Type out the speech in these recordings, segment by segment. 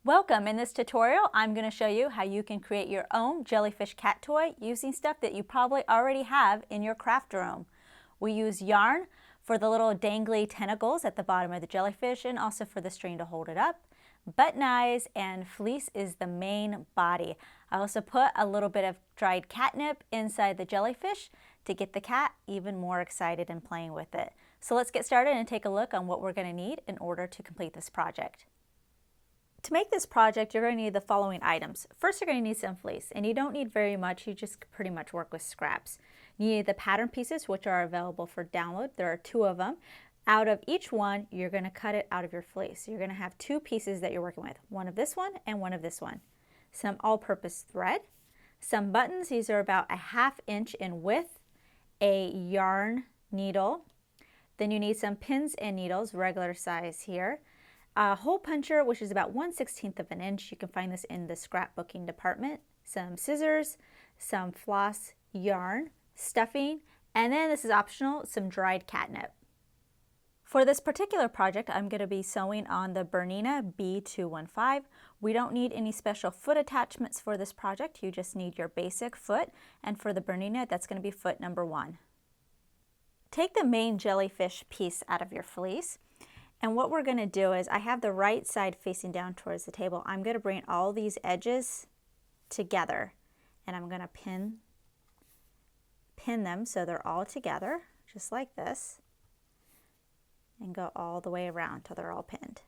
Welcome! In this tutorial, I'm going to show you how you can create your own jellyfish cat toy using stuff that you probably already have in your craft room. We use yarn for the little dangly tentacles at the bottom of the jellyfish and also for the string to hold it up. Button eyes and fleece is the main body. I also put a little bit of dried catnip inside the jellyfish to get the cat even more excited and playing with it. So let's get started and take a look on what we're going to need in order to complete this project. To make this project, you're going to need the following items. First, you're going to need some fleece, and you don't need very much. You just pretty much work with scraps. You need the pattern pieces, which are available for download. There are 2 of them. Out of each one, you're going to cut it out of your fleece. You're going to have 2 pieces that you're working with, one of this one and one of this one. Some all-purpose thread, some buttons. These are about a 1/2 inch in width, a yarn needle. Then you need some pins and needles, regular size here. A hole puncher, which is about 1/16 of an inch. You can find this in the scrapbooking department. Some scissors, some floss, yarn, stuffing, and then this is optional, some dried catnip. For this particular project, I'm going to be sewing on the Bernina B215. We don't need any special foot attachments for this project. You just need your basic foot, and for the Bernina, that's going to be foot number 1. Take the main jellyfish piece out of your fleece. And what we're going to do is, I have the right side facing down towards the table. I'm going to bring all these edges together and I'm going to pin them so they're all together, just like this, and go all the way around till they're all pinned.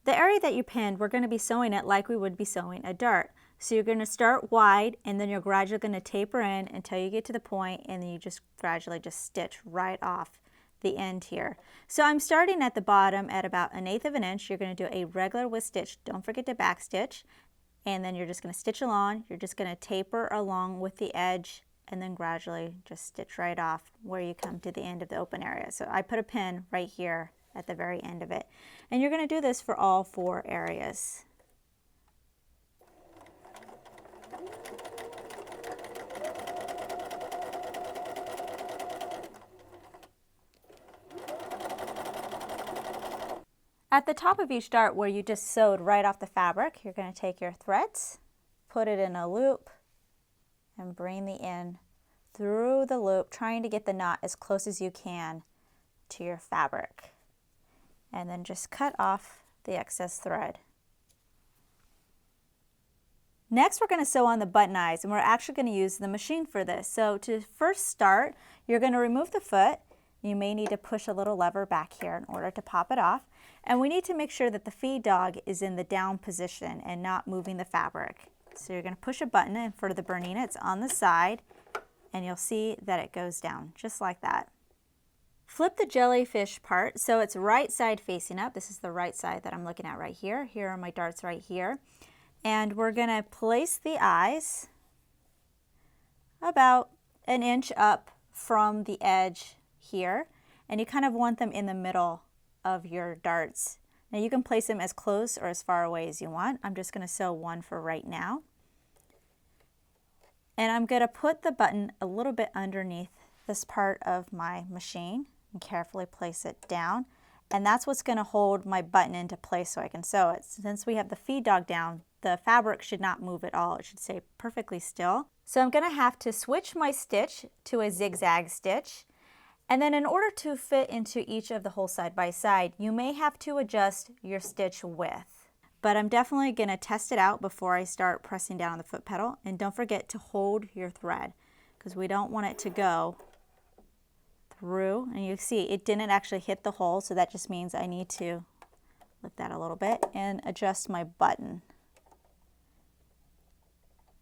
The area that you pinned, we're going to be sewing it like we would be sewing a dart. So you're going to start wide and then you're gradually going to taper in until you get to the point, and then you just gradually just stitch right off the end here. So I'm starting at the bottom at about 1/8 of an inch. You're going to do a regular with stitch. Don't forget to back stitch. And then you're just going to stitch along. You're just going to taper along with the edge and then gradually just stitch right off where you come to the end of the open area. So I put a pin right here at the very end of it. And you're going to do this for all 4 areas. At the top of each dart where you just sewed right off the fabric, you're going to take your threads, put it in a loop, and bring the end through the loop, trying to get the knot as close as you can to your fabric. And then just cut off the excess thread. Next, we're going to sew on the button eyes, and we're actually going to use the machine for this. So to first start, you're going to remove the foot. You may need to push a little lever back here in order to pop it off. And we need to make sure that the feed dog is in the down position and not moving the fabric. So you're going to push a button, and for the Bernina, it's on the side, and you'll see that it goes down just like that. Flip the jellyfish part so it's right side facing up. This is the right side that I'm looking at right here. Here are my darts right here. And we're going to place the eyes about 1 inch up from the edge here. And you kind of want them in the middle of your darts. Now you can place them as close or as far away as you want. I'm just going to sew one for right now. And I'm going to put the button a little bit underneath this part of my machine and carefully place it down. And that's what's going to hold my button into place so I can sew it. Since we have the feed dog down, the fabric should not move at all. It should stay perfectly still. So I'm going to have to switch my stitch to a zigzag stitch. And then in order to fit into each of the holes side by side, you may have to adjust your stitch width. But I'm definitely going to test it out before I start pressing down on the foot pedal. And don't forget to hold your thread, because we don't want it to go through. And you see it didn't actually hit the hole, so that just means I need to lift that a little bit and adjust my button.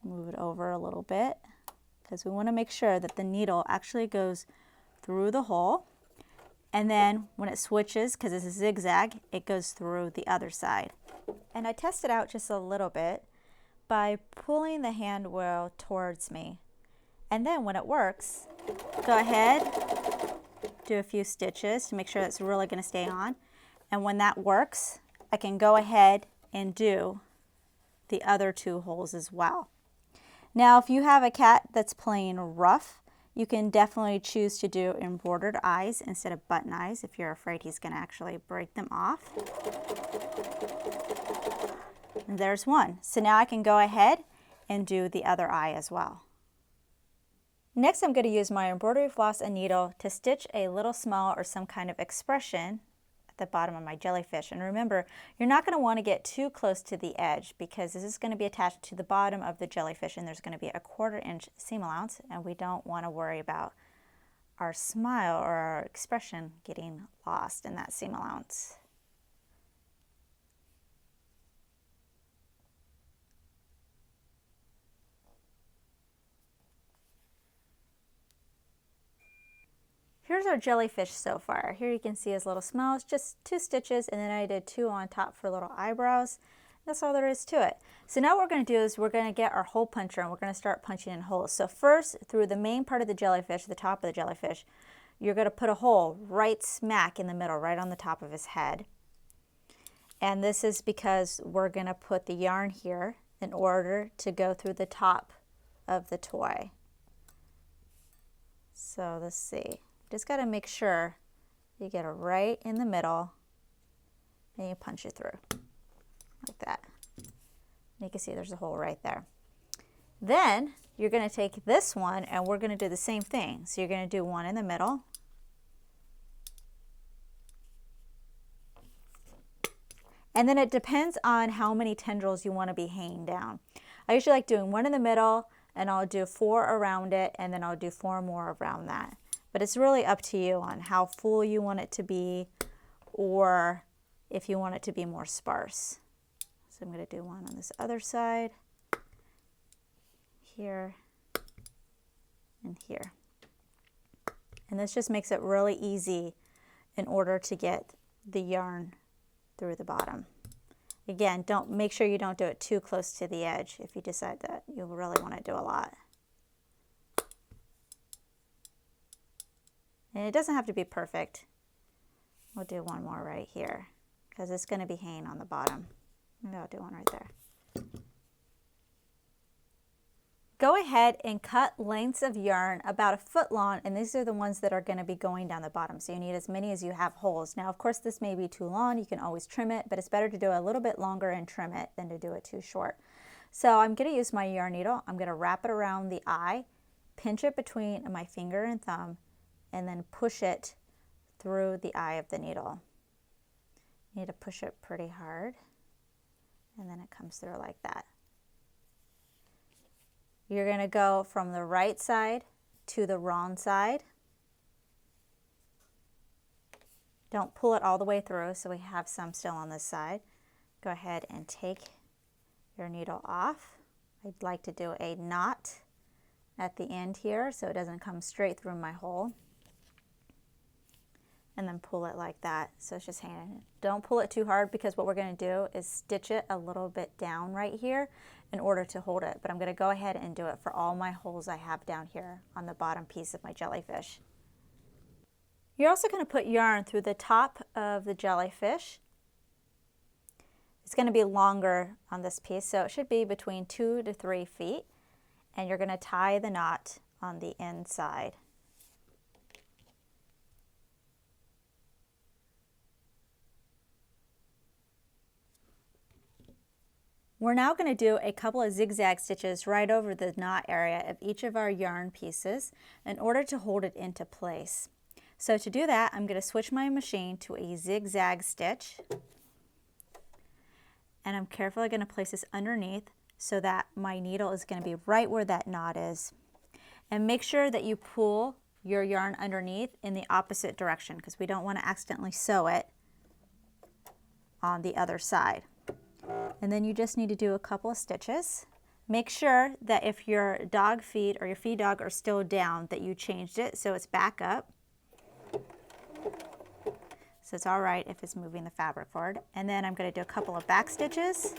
Move it over a little bit, because we want to make sure that the needle actually goes through the hole, and then when it switches, because it's a zigzag, it goes through the other side. And I tested out just a little bit by pulling the hand wheel towards me, and then when it works, go ahead, do a few stitches to make sure that's really going to stay on, and when that works, I can go ahead and do the other 2 holes as well. Now if you have a cat that's playing rough, You can definitely choose to do embroidered eyes instead of button eyes if you're afraid he's going to actually break them off. And there's one. So now I can go ahead and do the other eye as well. Next, I'm going to use my embroidery floss and needle to stitch a little smile or some kind of expression at the bottom of my jellyfish. And remember, you're not going to want to get too close to the edge because this is going to be attached to the bottom of the jellyfish and there's going to be a 1/4 inch seam allowance, and we don't want to worry about our smile or our expression getting lost in that seam allowance. Here's our jellyfish so far. Here you can see his little smile. It's just 2 stitches, and then I did 2 on top for little eyebrows. That's all there is to it. So now what we're going to do is we're going to get our hole puncher and we're going to start punching in holes. So first, through the main part of the jellyfish, the top of the jellyfish, you're going to put a hole right smack in the middle, right on the top of his head. And this is because we're going to put the yarn here in order to go through the top of the toy. So let's see. Just got to make sure you get it right in the middle and you punch it through like that. And you can see there's a hole right there. Then you're going to take this one and we're going to do the same thing. So you're going to do one in the middle. And then it depends on how many tendrils you want to be hanging down. I usually like doing one in the middle and I'll do 4 around it and then I'll do 4 more around that. But it's really up to you on how full you want it to be or if you want it to be more sparse. So I'm going to do one on this other side, here, and here. And this just makes it really easy in order to get the yarn through the bottom. Again, make sure you don't do it too close to the edge if you decide that you really want to do a lot. And it doesn't have to be perfect. We'll do one more right here because it's going to be hanging on the bottom. Maybe I'll do one right there. Go ahead and cut lengths of yarn about 1 foot long, and these are the ones that are going to be going down the bottom. So you need as many as you have holes. Now, of course, this may be too long. You can always trim it, but it's better to do a little bit longer and trim it than to do it too short. So I'm going to use my yarn needle. I'm going to wrap it around the eye, pinch it between my finger and thumb, and then push it through the eye of the needle. You need to push it pretty hard, and then it comes through like that. You're going to go from the right side to the wrong side. Don't pull it all the way through, so we have some still on this side. Go ahead and take your needle off. I'd like to do a knot at the end here so it doesn't come straight through my hole. And then pull it like that, so it's just hanging. Don't pull it too hard because what we're going to do is stitch it a little bit down right here in order to hold it. But I'm going to go ahead and do it for all my holes I have down here on the bottom piece of my jellyfish. You're also going to put yarn through the top of the jellyfish. It's going to be longer on this piece, so it should be between 2 to 3 feet. And you're going to tie the knot on the inside. We're now going to do a couple of zigzag stitches right over the knot area of each of our yarn pieces in order to hold it into place. So to do that, I'm going to switch my machine to a zigzag stitch. And I'm carefully going to place this underneath so that my needle is going to be right where that knot is. And make sure that you pull your yarn underneath in the opposite direction because we don't want to accidentally sew it on the other side. And then you just need to do a couple of stitches. Make sure that if your dog feed or your feed dog are still down that you changed it so it's back up. So it's all right if it's moving the fabric forward. And then I'm going to do a couple of back stitches,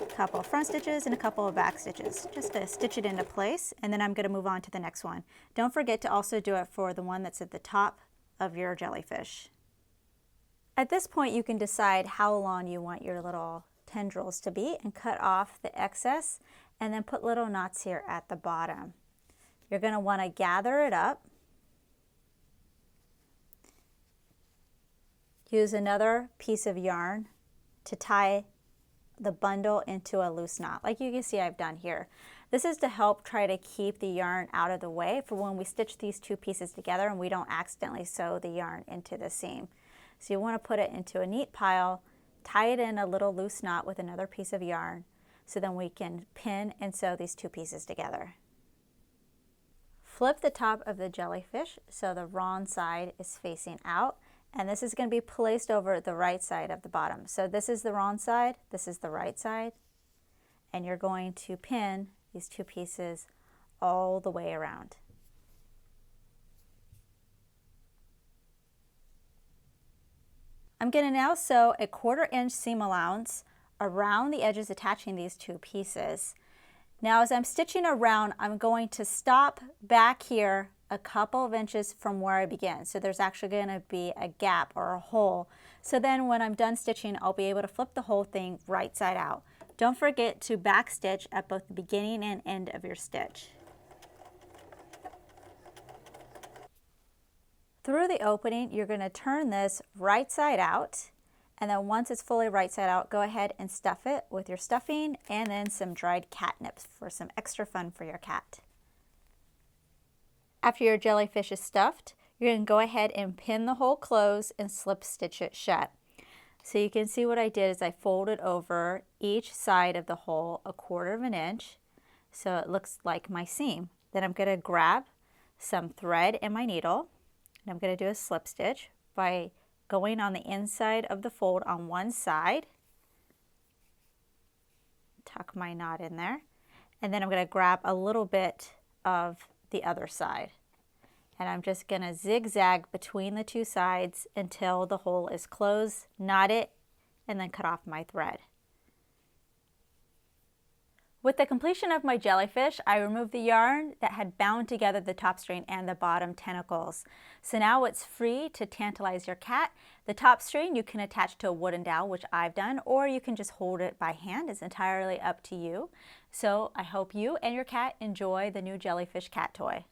a couple of front stitches, and a couple of back stitches just to stitch it into place. And then I'm going to move on to the next one. Don't forget to also do it for the one that's at the top of your jellyfish. At this point you can decide how long you want your little tendrils to be and cut off the excess and then put little knots here at the bottom. You're going to want to gather it up. Use another piece of yarn to tie the bundle into a loose knot, like you can see I've done here. This is to help try to keep the yarn out of the way for when we stitch these two pieces together and we don't accidentally sew the yarn into the seam. So you want to put it into a neat pile, tie it in a little loose knot with another piece of yarn, so then we can pin and sew these two pieces together. Flip the top of the jellyfish so the wrong side is facing out, and this is going to be placed over the right side of the bottom. So this is the wrong side, this is the right side, and you're going to pin these two pieces all the way around. I'm going to now sew a 1/4 inch seam allowance around the edges attaching these two pieces. Now as I'm stitching around, I'm going to stop back here a couple of inches from where I began. So there's actually going to be a gap or a hole. So then when I'm done stitching, I'll be able to flip the whole thing right side out. Don't forget to back stitch at both the beginning and end of your stitch. Through the opening, you're going to turn this right side out, and then once it's fully right side out, go ahead and stuff it with your stuffing and then some dried catnip for some extra fun for your cat. After your jellyfish is stuffed, you're going to go ahead and pin the hole closed and slip stitch it shut. So you can see what I did is I folded over each side of the hole a 1/4 inch so it looks like my seam. Then I'm going to grab some thread and my needle, and I'm going to do a slip stitch by going on the inside of the fold on one side, tuck my knot in there, and then I'm going to grab a little bit of the other side. And I'm just going to zigzag between the two sides until the hole is closed, knot it, and then cut off my thread. With the completion of my jellyfish, I removed the yarn that had bound together the top string and the bottom tentacles. So now it's free to tantalize your cat. The top string you can attach to a wooden dowel, which I've done, or you can just hold it by hand. It's entirely up to you. So I hope you and your cat enjoy the new jellyfish cat toy.